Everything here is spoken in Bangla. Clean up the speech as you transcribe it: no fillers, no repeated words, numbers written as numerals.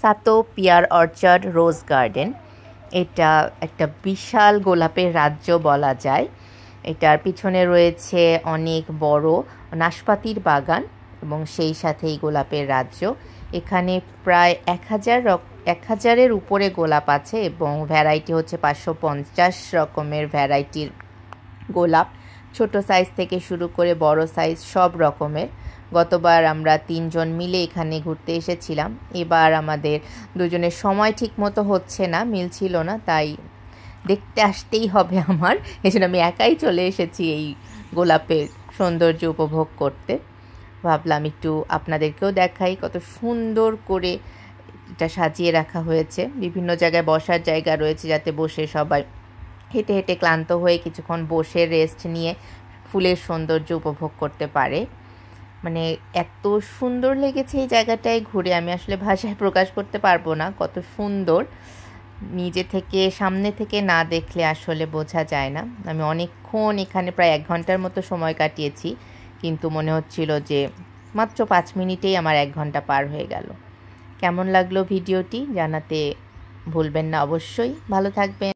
সাতো পিয়ার অর্চার্ড রোজ গার্ডেন। এটা একটা বিশাল গোলাপের রাজ্য বলা যায়। এটার পিছনে রয়েছে অনেক বড় নাশপাতির বাগান এবং সেই সাথে এই গোলাপের রাজ্য। এখানে প্রায় 1000-এর উপরে গোলাপ আছে এবং ভ্যারাইটি হচ্ছে 550 রকমের ভ্যারাইটির গোলাপ, ছোট সাইজ থেকে শুরু করে বড় সাইজ সব রকমের। গতবার আমরা 3 জন মিলে এখানে ঘুরতে এসেছিলাম। এবার আমাদের দুজনের সময় ঠিক মতো হচ্ছে না, মিলছিল না, তাই দেখতে আসতেই হবে আমার। এজন্য আমি একাই চলে এসেছি এই গোলাপের সৌন্দর্য উপভোগ করতে। ভাবলাম একটু আপনাদেরকেও দেখাই কত সুন্দর করে এটা সাজিয়ে রাখা হয়েছে। বিভিন্ন জায়গায় বসার জায়গা রয়েছে যাতে বসে সবাই হেঁটে হেঁটে ক্লান্ত হয়ে কিছুক্ষণ বসে রেস্ট নিয়ে ফুলের সৌন্দর্য উপভোগ করতে পারে। মানে এত সুন্দর লেগেছে এই জায়গাটায় ঘুরে, আমি আসলে ভাষায় প্রকাশ করতে পারবো না কত সুন্দর। নিজে থেকে সামনে থেকে না দেখলে আসলে বোঝা যায় না। আমি অনেকক্ষণ এখানে প্রায় 1 ঘন্টার মতো সময় কাটিয়েছি, কিন্তু মনে হচ্ছিল যে মাত্র 5 মিনিটেই আমার 1 ঘন্টা পার হয়ে গেল। কেমন লাগলো ভিডিওটি জানাতে ভুলবেন না অবশ্যই। ভালো থাকবেন।